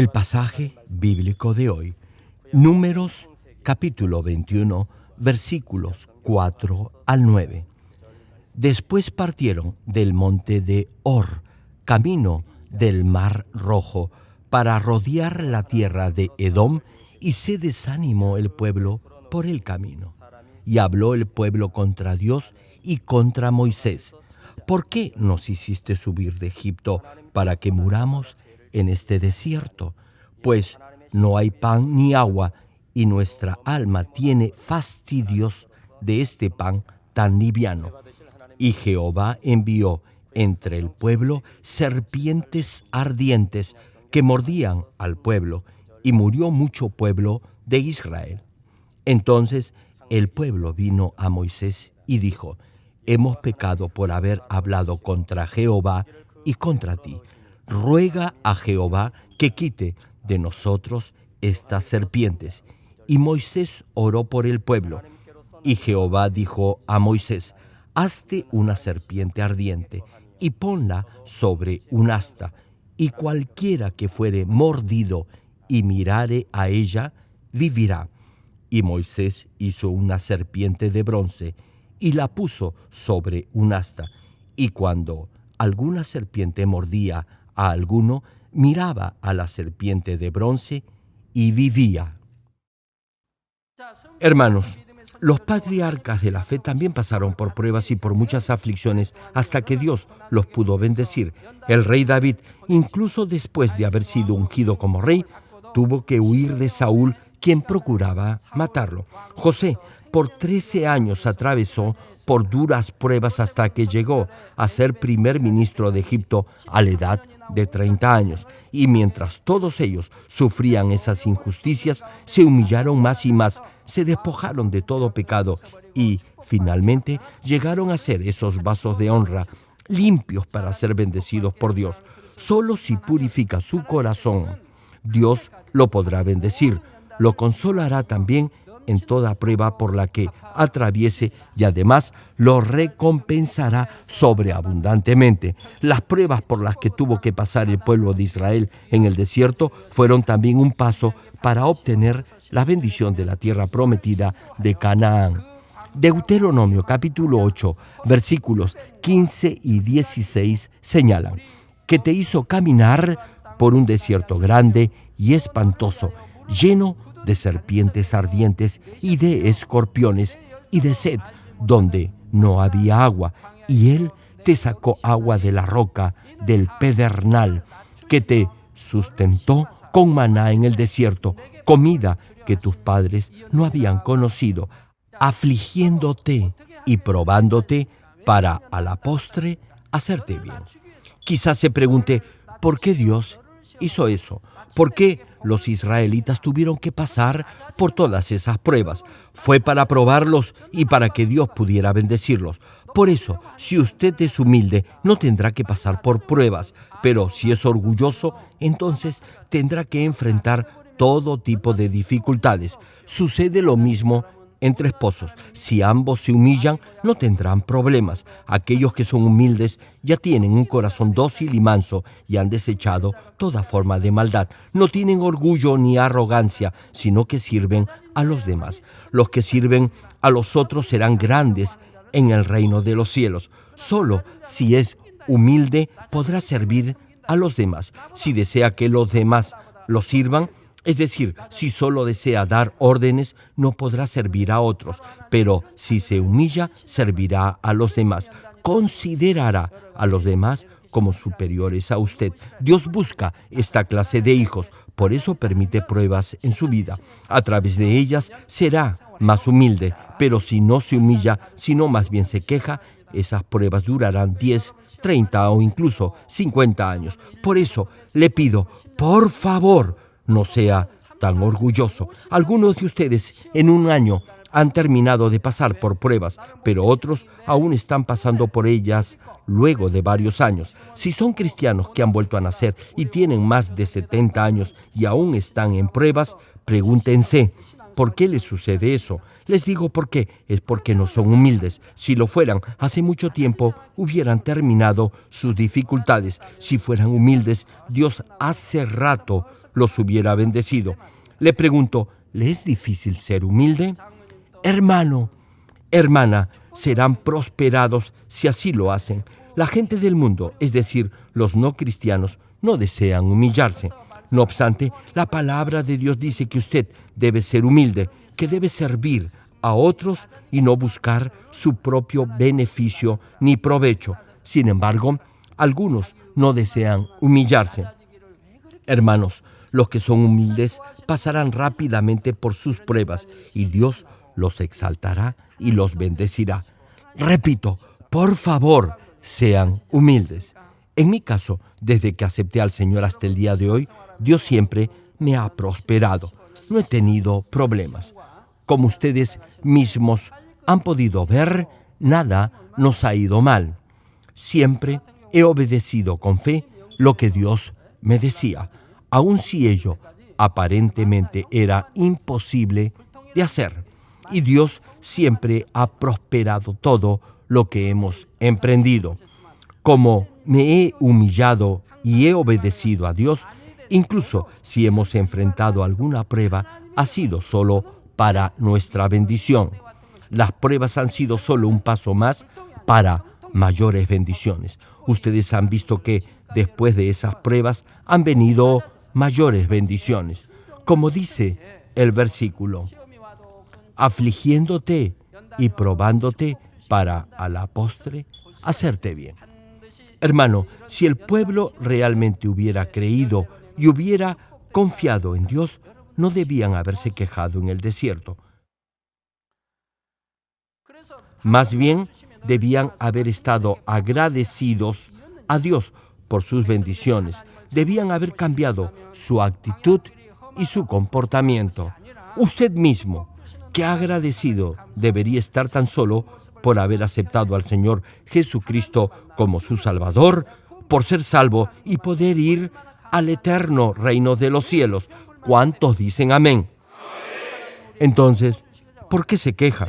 El pasaje bíblico de hoy, Números capítulo 21, versículos 4 al 9. Después partieron del monte de Hor, camino del Mar Rojo, para rodear la tierra de Edom, y se desanimó el pueblo por el camino. Y habló el pueblo contra Dios y contra Moisés. ¿Por qué nos hiciste subir de Egipto para que muramos en este desierto? Pues no hay pan ni agua, y nuestra alma tiene fastidios de este pan tan liviano. Y Jehová envió entre el pueblo serpientes ardientes que mordían al pueblo, y murió mucho pueblo de Israel. Entonces el pueblo vino a Moisés y dijo: hemos pecado por haber hablado contra Jehová y contra ti. Ruega a Jehová que quite de nosotros estas serpientes. Y Moisés oró por el pueblo. Y Jehová dijo a Moisés: hazte una serpiente ardiente y ponla sobre un asta, y cualquiera que fuere mordido y mirare a ella, vivirá. Y Moisés hizo una serpiente de bronce y la puso sobre un asta. Y cuando alguna serpiente mordía a alguno, miraba a la serpiente de bronce y vivía. Hermanos, los patriarcas de la fe también pasaron por pruebas y por muchas aflicciones hasta que Dios los pudo bendecir. El rey David, incluso después de haber sido ungido como rey, tuvo que huir de Saúl, quien procuraba matarlo. José, por 13 años atravesó por duras pruebas hasta que llegó a ser primer ministro de Egipto a la edad de 30 años. Y mientras todos ellos sufrían esas injusticias, se humillaron más y más, se despojaron de todo pecado y, finalmente, llegaron a ser esos vasos de honra, limpios para ser bendecidos por Dios. Solo si purifica su corazón, Dios lo podrá bendecir, lo consolará también en toda prueba por la que atraviese, y además lo recompensará sobreabundantemente. Las pruebas por las que tuvo que pasar el pueblo de Israel en el desierto fueron también un paso para obtener la bendición de la tierra prometida de Canaán. Deuteronomio capítulo 8, versículos 15 y 16 señalan que te hizo caminar por un desierto grande y espantoso, lleno de serpientes ardientes y de escorpiones y de sed, donde no había agua, y Él te sacó agua de la roca del pedernal, que te sustentó con maná en el desierto, comida que tus padres no habían conocido, afligiéndote y probándote para a la postre hacerte bien. Quizás se pregunte, ¿por qué Dios hizo eso? ¿Por qué los israelitas tuvieron que pasar por todas esas pruebas? Fue para probarlos y para que Dios pudiera bendecirlos. Por eso, si usted es humilde, no tendrá que pasar por pruebas, pero si es orgulloso, entonces tendrá que enfrentar todo tipo de dificultades. Sucede lo mismo entre esposos. Si ambos se humillan, no tendrán problemas. Aquellos que son humildes ya tienen un corazón dócil y manso y han desechado toda forma de maldad. No tienen orgullo ni arrogancia, sino que sirven a los demás. Los que sirven a los otros serán grandes en el reino de los cielos. Solo si es humilde podrá servir a los demás. Si desea que los demás lo sirvan, es decir, si solo desea dar órdenes, no podrá servir a otros, pero si se humilla, servirá a los demás. Considerará a los demás como superiores a usted. Dios busca esta clase de hijos, por eso permite pruebas en su vida. A través de ellas será más humilde, pero si no se humilla, sino más bien se queja, esas pruebas durarán 10, 30 o incluso 50 años. Por eso le pido, por favor, no sea tan orgulloso. Algunos de ustedes en un año han terminado de pasar por pruebas, pero otros aún están pasando por ellas luego de varios años. Si son cristianos que han vuelto a nacer y tienen más de 70 años y aún están en pruebas, pregúntense, ¿por qué les sucede eso? Les digo por qué, es porque no son humildes. Si lo fueran, hace mucho tiempo hubieran terminado sus dificultades. Si fueran humildes, Dios hace rato los hubiera bendecido. Le pregunto, ¿le es difícil ser humilde? Hermano, hermana, serán prosperados si así lo hacen. La gente del mundo, es decir, los no cristianos, no desean humillarse. No obstante, la palabra de Dios dice que usted debe ser humilde, que debe servir a otros y no buscar su propio beneficio ni provecho. Sin embargo, algunos no desean humillarse. Hermanos, los que son humildes pasarán rápidamente por sus pruebas y Dios los exaltará y los bendecirá. Repito, por favor, sean humildes. En mi caso, desde que acepté al Señor hasta el día de hoy, Dios siempre me ha prosperado. No he tenido problemas. Como ustedes mismos han podido ver, nada nos ha ido mal. Siempre he obedecido con fe lo que Dios me decía, aun si ello aparentemente era imposible de hacer. Y Dios siempre ha prosperado todo lo que hemos emprendido. Como me he humillado y he obedecido a Dios, incluso si hemos enfrentado alguna prueba, ha sido solo para nuestra bendición. Las pruebas han sido solo un paso más para mayores bendiciones. Ustedes han visto que después de esas pruebas han venido mayores bendiciones. Como dice el versículo, afligiéndote y probándote para a la postre hacerte bien. Hermano, si el pueblo realmente hubiera creído y hubiera confiado en Dios, no debían haberse quejado en el desierto. Más bien, debían haber estado agradecidos a Dios por sus bendiciones. Debían haber cambiado su actitud y su comportamiento. Usted mismo, qué agradecido debería estar tan solo por haber aceptado al Señor Jesucristo como su Salvador, por ser salvo y poder ir al eterno reino de los cielos. ¿Cuántos dicen amén? Entonces, ¿por qué se queja?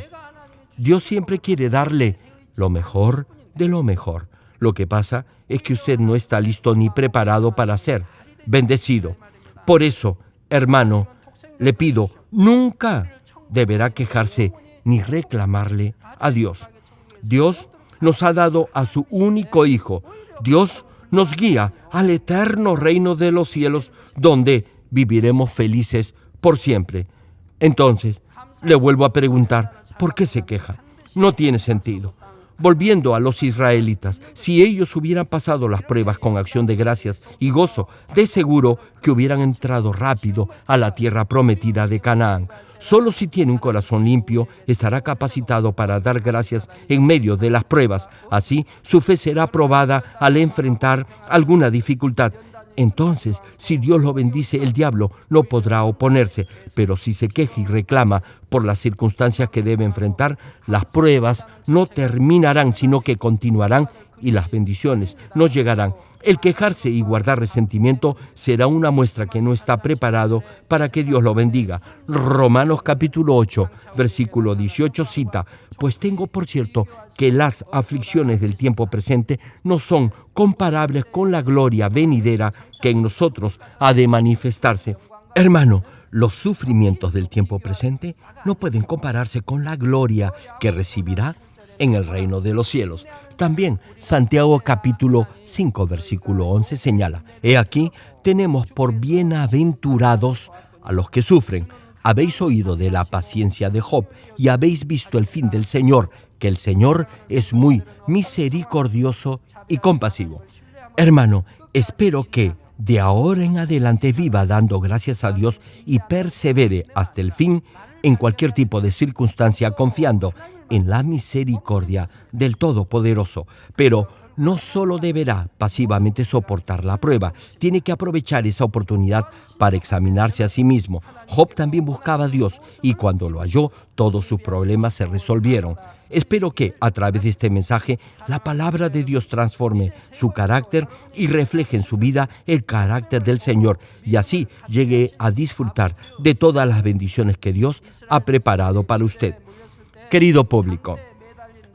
Dios siempre quiere darle lo mejor de lo mejor. Lo que pasa es que usted no está listo ni preparado para ser bendecido. Por eso, hermano, le pido, nunca deberá quejarse ni reclamarle a Dios. Dios nos ha dado a su único Hijo. Dios nos guía al eterno reino de los cielos, donde viviremos felices por siempre. Entonces, le vuelvo a preguntar, ¿por qué se queja? No tiene sentido. Volviendo a los israelitas, si ellos hubieran pasado las pruebas con acción de gracias y gozo, de seguro que hubieran entrado rápido a la tierra prometida de Canaán. Solo si tiene un corazón limpio, estará capacitado para dar gracias en medio de las pruebas. Así, su fe será probada al enfrentar alguna dificultad. Entonces, si Dios lo bendice, el diablo no podrá oponerse. Pero si se queja y reclama por las circunstancias que debe enfrentar, las pruebas no terminarán, sino que continuarán y las bendiciones no llegarán. El quejarse y guardar resentimiento será una muestra que no está preparado para que Dios lo bendiga. Romanos capítulo 8, versículo 18 cita, pues tengo por cierto que las aflicciones del tiempo presente no son comparables con la gloria venidera que en nosotros ha de manifestarse. Hermano, los sufrimientos del tiempo presente no pueden compararse con la gloria que recibirá en el reino de los cielos. También Santiago capítulo 5 versículo 11 señala, he aquí tenemos por bienaventurados a los que sufren. Habéis oído de la paciencia de Job y habéis visto el fin del Señor, que el Señor es muy misericordioso y compasivo. Hermano, espero que de ahora en adelante viva dando gracias a Dios y persevere hasta el fin en cualquier tipo de circunstancia, confiando en la misericordia del Todopoderoso. Pero no solo deberá pasivamente soportar la prueba, tiene que aprovechar esa oportunidad para examinarse a sí mismo. Job también buscaba a Dios y cuando lo halló, todos sus problemas se resolvieron. Espero que, a través de este mensaje, la palabra de Dios transforme su carácter y refleje en su vida el carácter del Señor, y así llegue a disfrutar de todas las bendiciones que Dios ha preparado para usted. Querido público,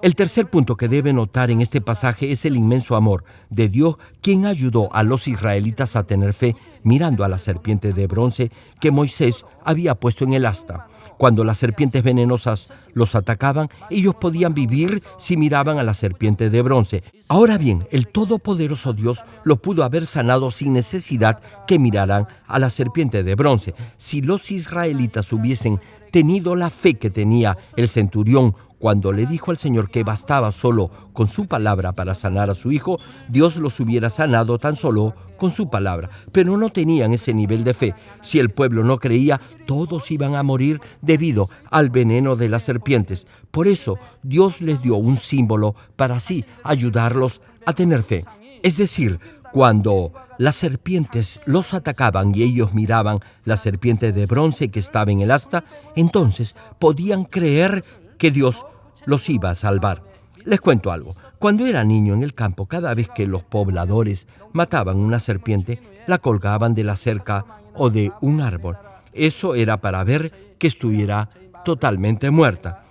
el tercer punto que debe notar en este pasaje es el inmenso amor de Dios, quien ayudó a los israelitas a tener fe mirando a la serpiente de bronce que Moisés había puesto en el asta. Cuando las serpientes venenosas los atacaban, ellos podían vivir si miraban a la serpiente de bronce. Ahora bien, el todopoderoso Dios los pudo haber sanado sin necesidad que miraran a la serpiente de bronce. Si los israelitas hubiesen tenido la fe que tenía el centurión cuando le dijo al Señor que bastaba solo con su palabra para sanar a su hijo, Dios los hubiera sanado tan solo con su palabra. Pero no tenían ese nivel de fe. Si el pueblo no creía, todos iban a morir debido al veneno de las serpientes. Por eso, Dios les dio un símbolo para así ayudarlos a tener fe. Es decir, cuando las serpientes los atacaban y ellos miraban la serpiente de bronce que estaba en el asta, entonces podían creer que Dios los iba a salvar. Les cuento algo. Cuando era niño en el campo, cada vez que los pobladores mataban una serpiente, la colgaban de la cerca o de un árbol. Eso era para ver que estuviera totalmente muerta.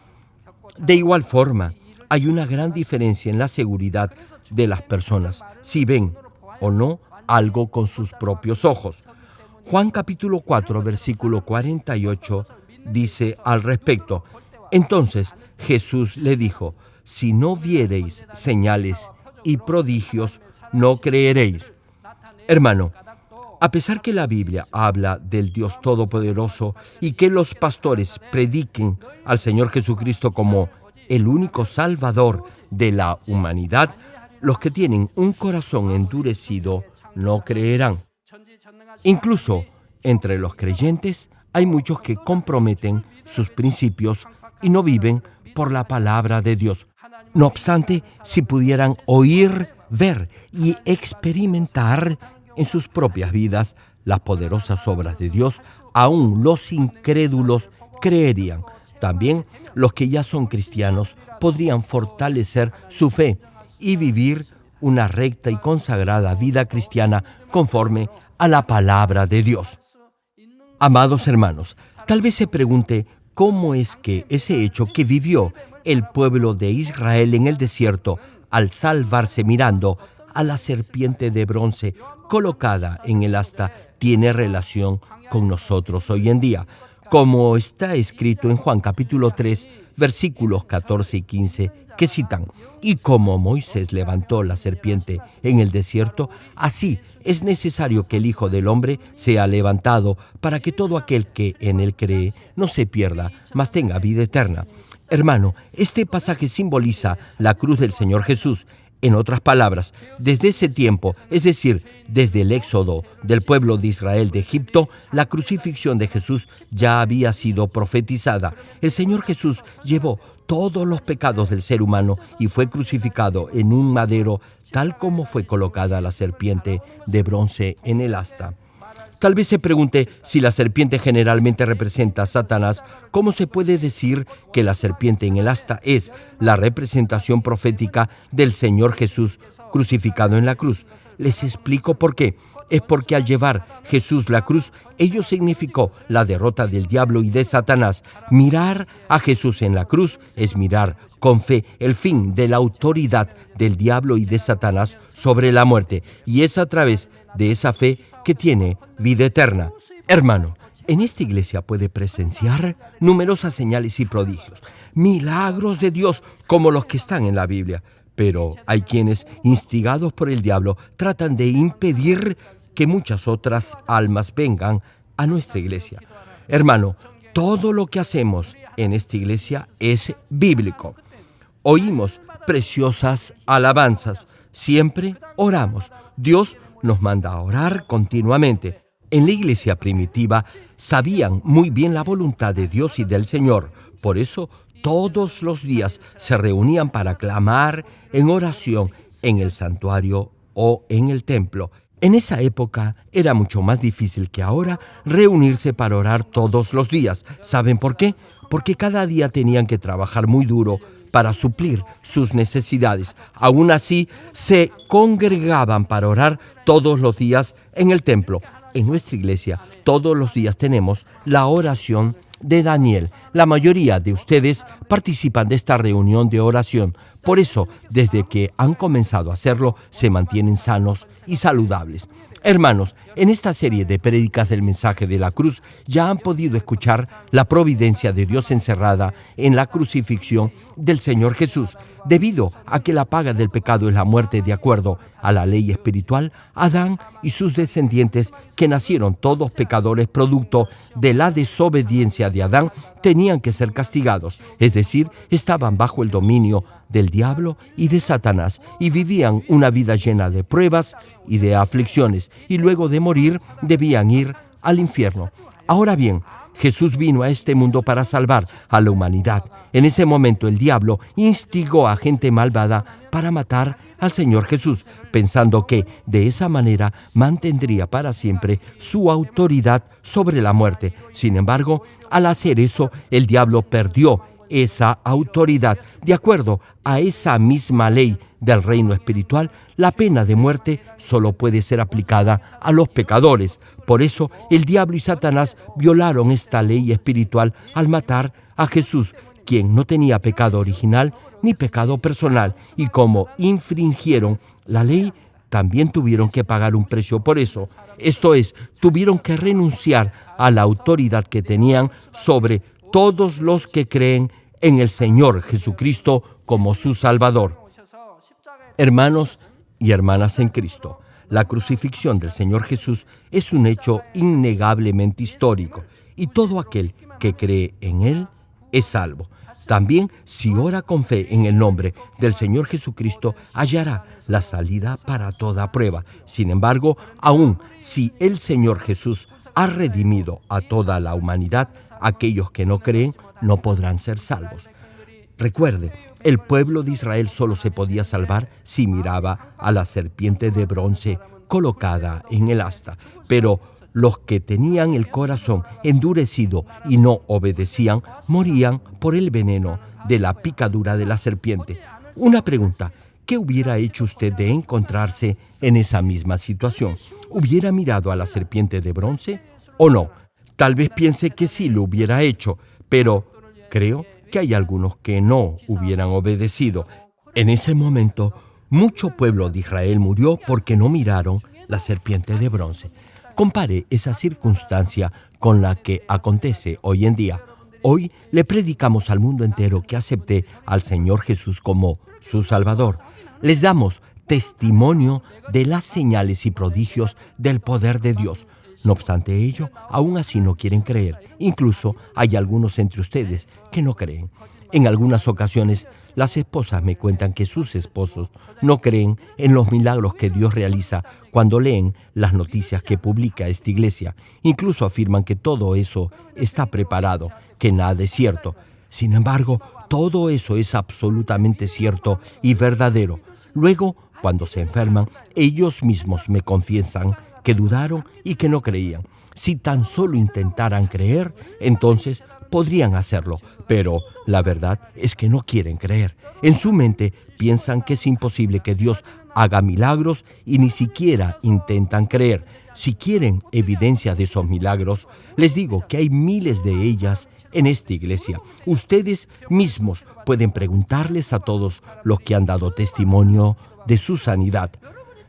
De igual forma, hay una gran diferencia en la seguridad de las personas, si ven o no algo con sus propios ojos. Juan capítulo 4, versículo 48 dice al respecto: entonces Jesús le dijo: si no viereis señales y prodigios, no creeréis. Hermano, a pesar que la Biblia habla del Dios Todopoderoso y que los pastores prediquen al Señor Jesucristo como el único Salvador de la humanidad, los que tienen un corazón endurecido no creerán. Incluso entre los creyentes hay muchos que comprometen sus principios y no viven por la palabra de Dios. No obstante, si pudieran oír, ver y experimentar en sus propias vidas las poderosas obras de Dios, aún los incrédulos creerían. También los que ya son cristianos podrían fortalecer su fe y vivir una recta y consagrada vida cristiana conforme a la palabra de Dios. Amados hermanos, tal vez se pregunte cómo es que ese hecho que vivió el pueblo de Israel en el desierto al salvarse mirando a la serpiente de bronce colocada en el asta tiene relación con nosotros hoy en día. Como está escrito en Juan capítulo 3, versículos 14 y 15, que citan: y como Moisés levantó la serpiente en el desierto, así es necesario que el Hijo del Hombre sea levantado, para que todo aquel que en él cree no se pierda, mas tenga vida eterna. Hermano, este pasaje simboliza la cruz del Señor Jesús. En otras palabras, desde ese tiempo, es decir, desde el éxodo del pueblo de Israel de Egipto, la crucifixión de Jesús ya había sido profetizada. El Señor Jesús llevó todos los pecados del ser humano y fue crucificado en un madero, tal como fue colocada la serpiente de bronce en el asta. Tal vez se pregunte, si la serpiente generalmente representa a Satanás, ¿cómo se puede decir que la serpiente en el asta es la representación profética del Señor Jesús crucificado en la cruz? Les explico por qué. Es porque al llevar Jesús la cruz, ello significó la derrota del diablo y de Satanás. Mirar a Jesús en la cruz es mirar con fe el fin de la autoridad del diablo y de Satanás sobre la muerte, y es a través de esa fe que tiene vida eterna. Hermano, en esta iglesia puede presenciar numerosas señales y prodigios, milagros de Dios como los que están en la Biblia. Pero hay quienes, instigados por el diablo, tratan de impedir que muchas otras almas vengan a nuestra iglesia. Hermano, todo lo que hacemos en esta iglesia es bíblico. Oímos preciosas alabanzas, siempre oramos. Dios nos manda a orar continuamente. En la iglesia primitiva sabían muy bien la voluntad de Dios y del Señor. Por eso todos los días se reunían para clamar en oración en el santuario o en el templo. En esa época era mucho más difícil que ahora reunirse para orar todos los días. ¿Saben por qué? Porque cada día tenían que trabajar muy duro para suplir sus necesidades. Aún así, se congregaban para orar todos los días en el templo. En nuestra iglesia, todos los días tenemos la oración de Daniel. La mayoría de ustedes participan de esta reunión de oración. Por eso, desde que han comenzado a hacerlo, se mantienen sanos y saludables. Hermanos, en esta serie de prédicas del mensaje de la cruz ya han podido escuchar la providencia de Dios encerrada en la crucifixión del Señor Jesús. Debido a que la paga del pecado es la muerte de acuerdo a la ley espiritual, Adán y sus descendientes, que nacieron todos pecadores producto de la desobediencia de Adán, tenían que ser castigados, es decir, estaban bajo el dominio del diablo y de Satanás y vivían una vida llena de pruebas y de aflicciones, y luego de morir debían ir al infierno. Ahora bien, Jesús vino a este mundo para salvar a la humanidad. En ese momento el diablo instigó a gente malvada para matar al Señor Jesús, pensando que de esa manera mantendría para siempre su autoridad sobre la muerte. Sin embargo, al hacer eso, el diablo perdió esa autoridad. De acuerdo a esa misma ley del reino espiritual, la pena de muerte solo puede ser aplicada a los pecadores. Por eso, el diablo y Satanás violaron esta ley espiritual al matar a Jesús, quien no tenía pecado original ni pecado personal, y como infringieron la ley, también tuvieron que pagar un precio por eso. Esto es, tuvieron que renunciar a la autoridad que tenían sobre todos los que creen en el Señor Jesucristo como su Salvador. Hermanos y hermanas en Cristo, la crucifixión del Señor Jesús es un hecho innegablemente histórico, y todo aquel que cree en Él es salvo. También, si ora con fe en el nombre del Señor Jesucristo, hallará la salida para toda prueba. Sin embargo, aun si el Señor Jesús ha redimido a toda la humanidad, aquellos que no creen no podrán ser salvos. Recuerde, el pueblo de Israel solo se podía salvar si miraba a la serpiente de bronce colocada en el asta. Pero los que tenían el corazón endurecido y no obedecían, morían por el veneno de la picadura de la serpiente. Una pregunta: ¿qué hubiera hecho usted de encontrarse en esa misma situación? ¿Hubiera mirado a la serpiente de bronce o no? Tal vez piense que sí lo hubiera hecho, pero creo que hay algunos que no hubieran obedecido. En ese momento, mucho pueblo de Israel murió porque no miraron la serpiente de bronce. Compare esa circunstancia con la que acontece hoy en día. Hoy le predicamos al mundo entero que acepte al Señor Jesús como su Salvador. Les damos testimonio de las señales y prodigios del poder de Dios. No obstante ello, aún así no quieren creer. Incluso hay algunos entre ustedes que no creen. En algunas ocasiones, las esposas me cuentan que sus esposos no creen en los milagros que Dios realiza cuando leen las noticias que publica esta iglesia. Incluso afirman que todo eso está preparado, que nada es cierto. Sin embargo, todo eso es absolutamente cierto y verdadero. Luego, cuando se enferman, ellos mismos me confiesan que dudaron y que no creían. Si tan solo intentaran creer, entonces podrían hacerlo, pero la verdad es que no quieren creer. En su mente piensan que es imposible que Dios haga milagros y ni siquiera intentan creer. Si quieren evidencia de esos milagros, les digo que hay miles de ellas en esta iglesia. Ustedes mismos pueden preguntarles a todos los que han dado testimonio de su sanidad,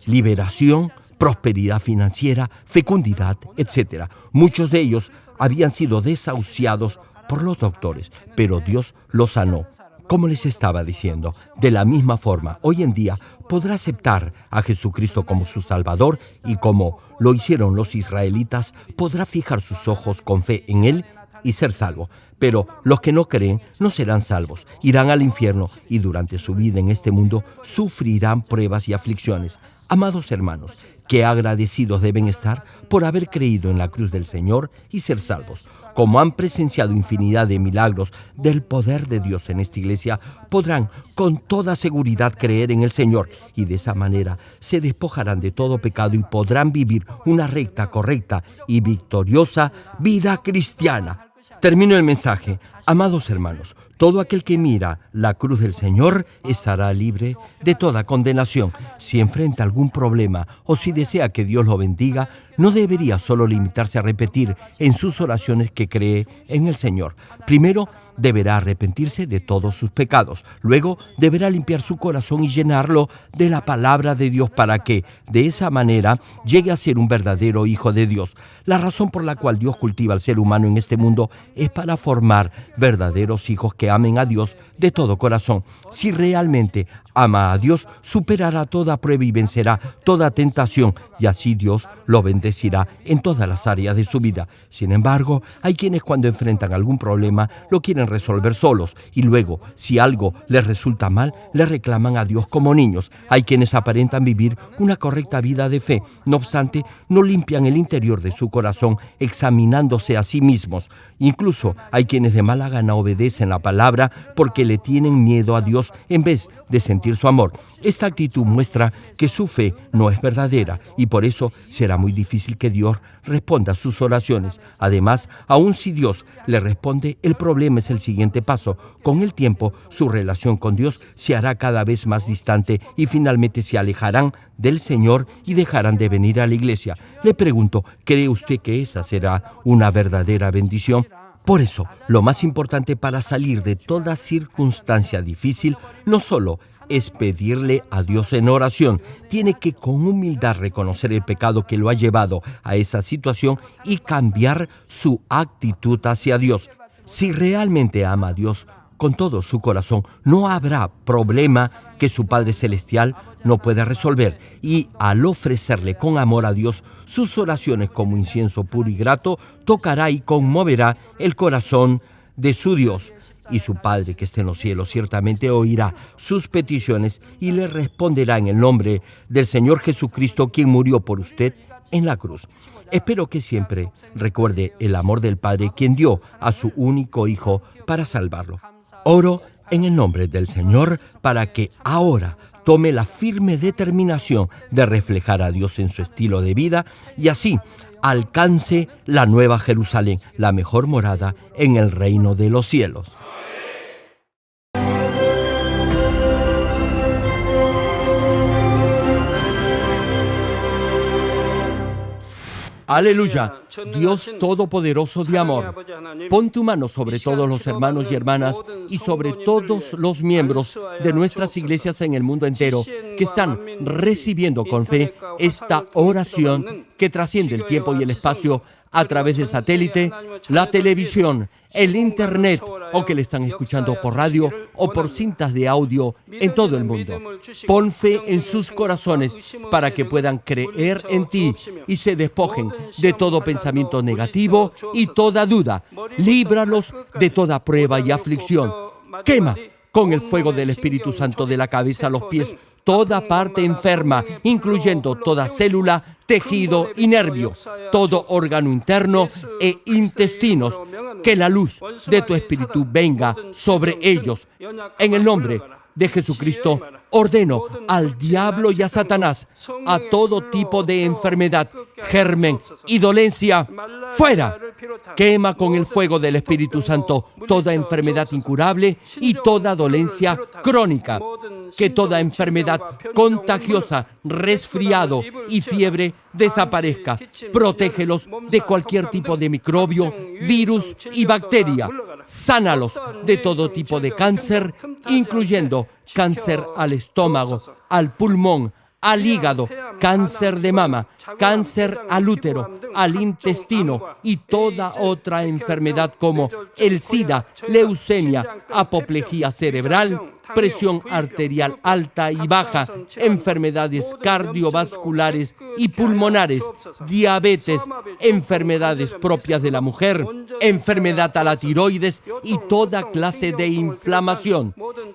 liberación, prosperidad financiera, fecundidad, etc. Muchos de ellos habían sido desahuciados por los doctores, pero Dios los sanó. Como les estaba diciendo, de la misma forma, hoy en día podrá aceptar a Jesucristo como su Salvador y como lo hicieron los israelitas, podrá fijar sus ojos con fe en Él y ser salvo. Pero los que no creen no serán salvos, irán al infierno y durante su vida en este mundo sufrirán pruebas y aflicciones. Amados hermanos, qué agradecidos deben estar por haber creído en la cruz del Señor y ser salvos. Como han presenciado infinidad de milagros del poder de Dios en esta iglesia, podrán con toda seguridad creer en el Señor y de esa manera se despojarán de todo pecado y podrán vivir una recta, correcta y victoriosa vida cristiana. Termino el mensaje. Amados hermanos, todo aquel que mira la cruz del Señor estará libre de toda condenación. Si enfrenta algún problema o si desea que Dios lo bendiga, no debería solo limitarse a repetir en sus oraciones que cree en el Señor. Primero, deberá arrepentirse de todos sus pecados. Luego, deberá limpiar su corazón y llenarlo de la palabra de Dios para que, de esa manera, llegue a ser un verdadero hijo de Dios. La razón por la cual Dios cultiva al ser humano en este mundo es para formar verdaderos hijos que amen a Dios de todo corazón. Si realmente ama a Dios, superará toda prueba y vencerá toda tentación, y así Dios lo bendecirá en todas las áreas de su vida. Sin embargo, hay quienes cuando enfrentan algún problema lo quieren resolver solos y luego, si algo les resulta mal, le reclaman a Dios como niños. Hay quienes aparentan vivir una correcta vida de fe, no obstante, no limpian el interior de su corazón examinándose a sí mismos. Incluso hay quienes de mala gana obedecen la palabra porque le tienen miedo a Dios en vez de sentir su amor. Esta actitud muestra que su fe no es verdadera y por eso será muy difícil que Dios responda a sus oraciones. Además, aun si Dios le responde, el problema es el siguiente paso. Con el tiempo, su relación con Dios se hará cada vez más distante y finalmente se alejarán del Señor y dejarán de venir a la iglesia. Le pregunto, ¿cree usted que esa será una verdadera bendición? Por eso, lo más importante para salir de toda circunstancia difícil no solo es pedirle a Dios en oración, tiene que con humildad reconocer el pecado que lo ha llevado a esa situación y cambiar su actitud hacia Dios. Si realmente ama a Dios con todo su corazón, no habrá problema que su Padre Celestial no pueda resolver, y al ofrecerle con amor a Dios sus oraciones como incienso puro y grato, tocará y conmoverá el corazón de su Dios. Y su Padre que está en los cielos ciertamente oirá sus peticiones y le responderá en el nombre del Señor Jesucristo, quien murió por usted en la cruz. Espero que siempre recuerde el amor del Padre, quien dio a su único Hijo para salvarlo. Oro en el nombre del Señor para que ahora tome la firme determinación de reflejar a Dios en su estilo de vida y así alcance la nueva Jerusalén, la mejor morada en el reino de los cielos. Aleluya, Dios Todopoderoso de amor, pon tu mano sobre todos los hermanos y hermanas y sobre todos los miembros de nuestras iglesias en el mundo entero que están recibiendo con fe esta oración que trasciende el tiempo y el espacio a través del satélite, la televisión, el internet o que le están escuchando por radio o por cintas de audio en todo el mundo. Pon fe en sus corazones para que puedan creer en ti y se despojen de todo pensamiento negativo y toda duda. Líbralos de toda prueba y aflicción. Quema con el fuego del Espíritu Santo de la cabeza a los pies toda parte enferma, incluyendo toda célula, tejido y nervio, todo órgano interno e intestinos. Que la luz de tu Espíritu venga sobre ellos. En el nombre de Jesucristo, ordeno al diablo y a Satanás, a todo tipo de enfermedad, germen y dolencia, fuera. Quema con el fuego del Espíritu Santo toda enfermedad incurable y toda dolencia crónica. Que toda enfermedad contagiosa, resfriado y fiebre desaparezca. Protégelos de cualquier tipo de microbio, virus y bacteria. Sánalos de todo tipo de cáncer, incluyendo cáncer al estómago, al pulmón, al hígado, cáncer de mama, cáncer al útero, al intestino y toda otra enfermedad como el SIDA, leucemia, apoplejía cerebral, presión arterial alta y baja, enfermedades cardiovasculares y pulmonares, diabetes, enfermedades propias de la mujer, enfermedad a la tiroides y toda clase de inflamación.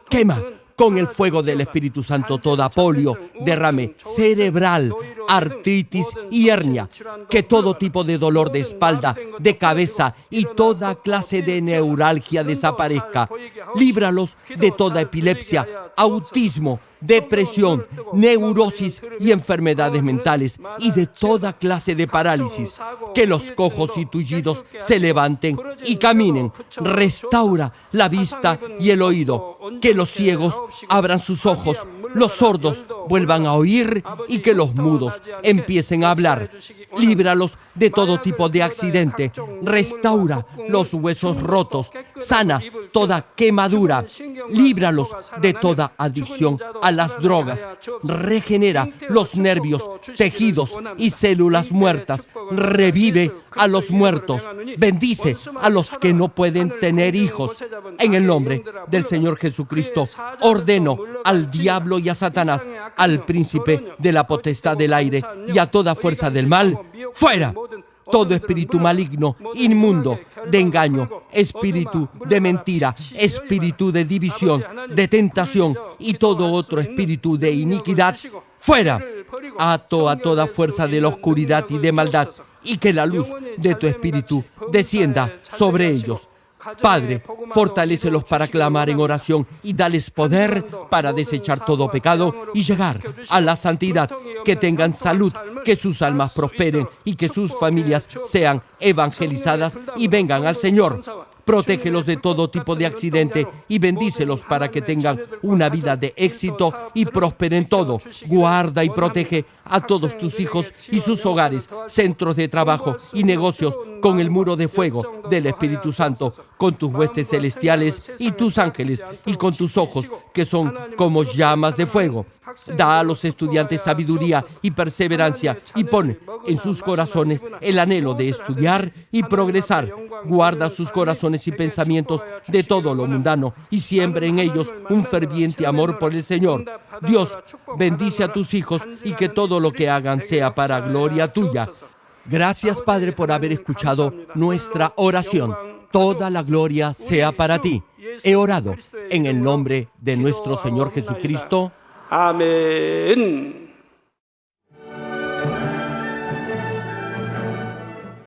Quema con el fuego del Espíritu Santo toda polio, derrame cerebral, artritis y hernia. Que todo tipo de dolor de espalda, de cabeza y toda clase de neuralgia desaparezca. Líbralos de toda epilepsia, autismo, depresión, neurosis y enfermedades mentales y de toda clase de parálisis. Que los cojos y tullidos se levanten y caminen. Restaura la vista y el oído. Que los ciegos abran sus ojos, los sordos vuelvan a oír y que los mudos hijos empiecen a hablar. Líbralos de todo tipo de accidente. Restaura los huesos rotos. Sana toda quemadura. Líbralos de toda adicción a las drogas. Regenera los nervios, tejidos y células muertas. Revive a los muertos. Bendice a los que no pueden tener hijos. En el nombre del Señor Jesucristo, ordeno al diablo y a Satanás, al príncipe de la potestad del aire y a toda fuerza del mal, fuera. Todo espíritu maligno, inmundo, de engaño, espíritu de mentira, espíritu de división, de tentación y todo otro espíritu de iniquidad, fuera. Ato a toda fuerza de la oscuridad y de maldad, y que la luz de tu espíritu descienda sobre ellos. Padre, fortalécelos para clamar en oración y dales poder para desechar todo pecado y llegar a la santidad. Que tengan salud, que sus almas prosperen y que sus familias sean evangelizadas y vengan al Señor. Protégelos de todo tipo de accidente y bendícelos para que tengan una vida de éxito y prosperen todo. Guarda y protege a todos tus hijos y sus hogares, centros de trabajo y negocios con el muro de fuego del Espíritu Santo, con tus huestes celestiales y tus ángeles y con tus ojos que son como llamas de fuego. Da a los estudiantes sabiduría y perseverancia y pon en sus corazones el anhelo de estudiar y progresar. Guarda sus corazones y pensamientos de todo lo mundano y siembra en ellos un ferviente amor por el Señor. Dios, bendice a tus hijos y que todo lo que hagan sea para gloria tuya. Gracias, Padre, por haber escuchado nuestra oración. Toda la gloria sea para ti. He orado en el nombre de nuestro Señor Jesucristo. 아멘.